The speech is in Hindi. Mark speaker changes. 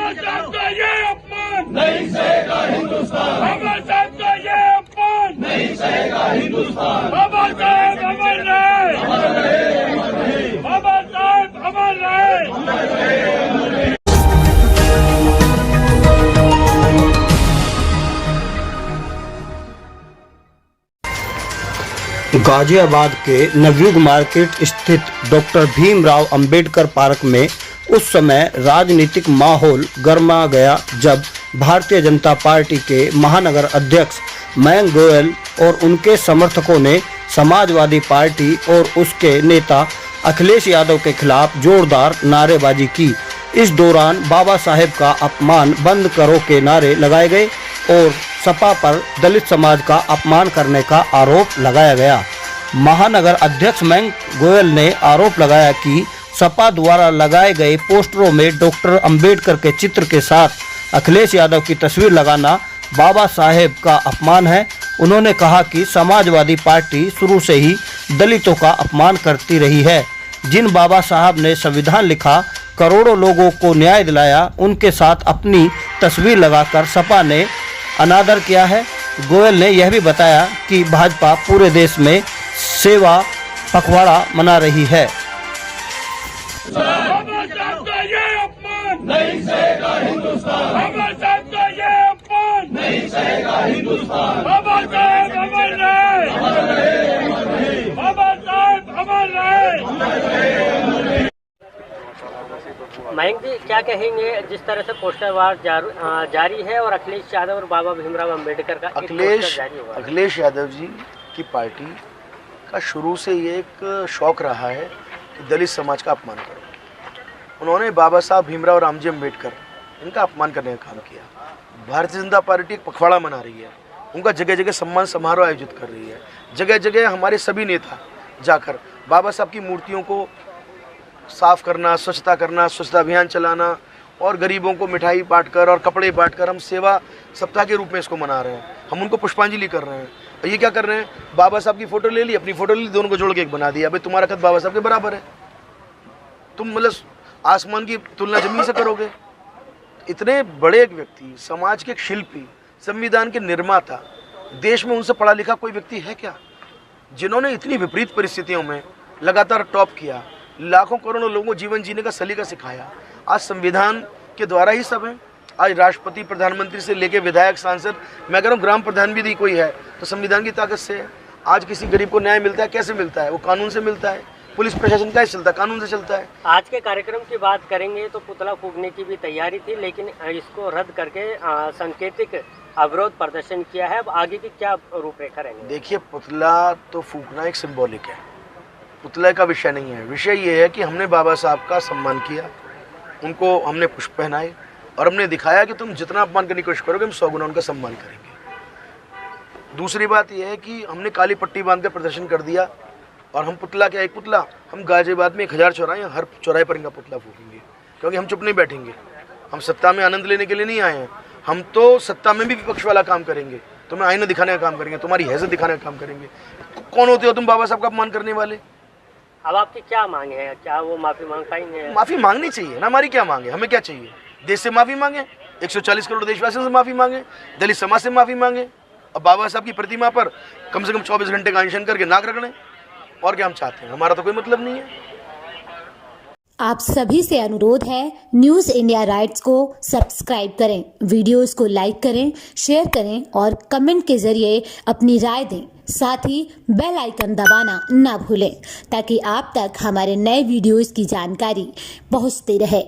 Speaker 1: बाबा साहब का ये अपमान
Speaker 2: नहीं सहेगा हिंदुस्तान,
Speaker 1: बाबा साहब का ये अपमान
Speaker 2: नहीं सहेगा हिंदुस्तान।
Speaker 1: बाबा साहब अमर रहे, बाबा साहब अमर रहे।
Speaker 3: गाजियाबाद के नवयुग मार्केट स्थित डॉक्टर भीमराव अंबेडकर पार्क में उस समय राजनीतिक माहौल गर्मा गया जब भारतीय जनता पार्टी के महानगर अध्यक्ष मयंक गोयल और उनके समर्थकों ने समाजवादी पार्टी और उसके नेता अखिलेश यादव के खिलाफ जोरदार नारेबाजी की। इस दौरान बाबा साहेब का अपमान बंद करो के नारे लगाए गए और सपा पर दलित समाज का अपमान करने का आरोप लगाया गया। महानगर अध्यक्ष मयंक गोयल ने आरोप लगाया कि सपा द्वारा लगाए गए पोस्टरों में डॉक्टर अंबेडकर के चित्र के साथ अखिलेश यादव की तस्वीर लगाना बाबा साहेब का अपमान है। उन्होंने कहा कि समाजवादी पार्टी शुरू से ही दलितों का अपमान करती रही है। जिन बाबा साहब ने संविधान लिखा, करोड़ों लोगों को न्याय दिलाया, उनके साथ अपनी तस्वीर लगाकर सपा ने अनादर किया है। गोयल ने यह भी बताया कि भाजपा पूरे देश में सेवा पखवाड़ा मना रही है।
Speaker 1: बाबा साहब का ये अपमान
Speaker 2: नहीं सहेगा हिंदुस्तान,
Speaker 1: बाबा साहब का ये अपमान
Speaker 2: नहीं सहेगा हिंदुस्तान।
Speaker 1: बाबा साहब अमर रहे, बाबा साहब अमर रहे।
Speaker 4: मयंक जी, क्या कहेंगे जिस तरह से पोस्टर वार जारी है और अखिलेश यादव और बाबा भीमराव अंबेडकर का एक पोस्टर जारी हुआ है।
Speaker 5: अखिलेश यादव जी की पार्टी का शुरू से ये एक शौक रहा है कि दलित समाज का अपमान करो। उन्होंने बाबा साहब भीमराव और रामजी अंबेडकर इनका अपमान करने का काम किया। भारतीय जनता पार्टी एक पखवाड़ा मना रही है, उनका जगह जगह सम्मान समारोह आयोजित कर रही है। जगह जगह हमारे सभी नेता जाकर बाबा साहब की मूर्तियों को साफ करना, स्वच्छता करना, स्वच्छता अभियान चलाना और गरीबों को मिठाई बांटकर और कपड़े बांटकर हम सेवा सप्ताह के रूप में इसको मना रहे हैं। हम उनको पुष्पांजलि कर रहे हैं। और ये क्या कर रहे हैं, बाबा साहब की फोटो ले ली, अपनी फोटो ले ली, दोनों को जोड़ के एक बना दिया। भाई तुम्हारा कद बाबा साहब के बराबर है, तुम मतलब आसमान की तुलना जमीन से करोगे। इतने बड़े एक व्यक्ति, समाज के एक शिल्पी, संविधान के निर्माता, देश में उनसे पढ़ा लिखा कोई व्यक्ति है क्या, जिन्होंने इतनी विपरीत परिस्थितियों में लगातार टॉप किया, लाखों करोड़ों लोगों को जीवन जीने का सलीका सिखाया। आज संविधान के द्वारा ही सब है। आज राष्ट्रपति, प्रधानमंत्री से लेके विधायक, सांसद, मैं कह रहा हूँ ग्राम प्रधान भी कोई है तो संविधान की ताकत से है। आज किसी गरीब को न्याय मिलता है, कैसे मिलता है? वो कानून से मिलता है। पुलिस प्रशासन कैसे चलता है? कानून से चलता है।
Speaker 4: आज के कार्यक्रम की बात करेंगे तो पुतला फूकने की भी तैयारी थी, लेकिन इसको रद्द करके सांकेतिक अवरोध प्रदर्शन किया है। अब आगे की क्या रूपरेखा रहेंगे?
Speaker 5: देखिए, पुतला तो फूकना एक सिंबॉलिक है, पुतले का विषय नहीं है। विषय ये है कि हमने बाबा साहब का सम्मान किया, उनको हमने पुष्प पहनाए और हमने दिखाया कि तुम जितना अपमान करने की कोशिश करोगे हम 100 गुना उनका सम्मान करेंगे। दूसरी बात यह है कि हमने काली पट्टी बांधकर प्रदर्शन कर दिया और हम पुतला क्या, एक पुतला, हम गाजियाबाद में 1000 चौराहे, हर चौराहे पर इनका पुतला फूकेंगे, क्योंकि हम चुप नहीं बैठेंगे। हम सत्ता में आनंद लेने के लिए नहीं आए हैं, हम तो सत्ता में भी विपक्ष वाला काम करेंगे, तुम्हें आईना दिखाने का काम करेंगे, तुम्हारी हैसियत दिखाने का काम करेंगे। कौन होते हो तुम बाबा साहब का अपमान करने वाले?
Speaker 4: अब आपकी क्या मांग है? क्या वो माफी मांग पाएंगे?
Speaker 5: माफी मांगनी चाहिए ना, हमारी क्या मांग है? हमें क्या चाहिए? देश से माफी मांगे, 140 करोड़ देशवासियों से माफी मांगे, दलित समाज से माफी मांगे, और बाबा साहब की प्रतिमा पर कम से कम 24 घंटे का अनशन करके नाक रगड़ें। और क्या हम चाहते हैं? हमारा तो कोई मतलब नहीं है।
Speaker 6: आप सभी से अनुरोध है, न्यूज़ इंडिया राइट्स को सब्सक्राइब करें, वीडियोस को लाइक करें, शेयर करें और कमेंट के जरिए अपनी राय दें। साथ ही बेल आइकन दबाना ना भूलें ताकि आप तक हमारे नए वीडियोस की जानकारी पहुंचती रहे।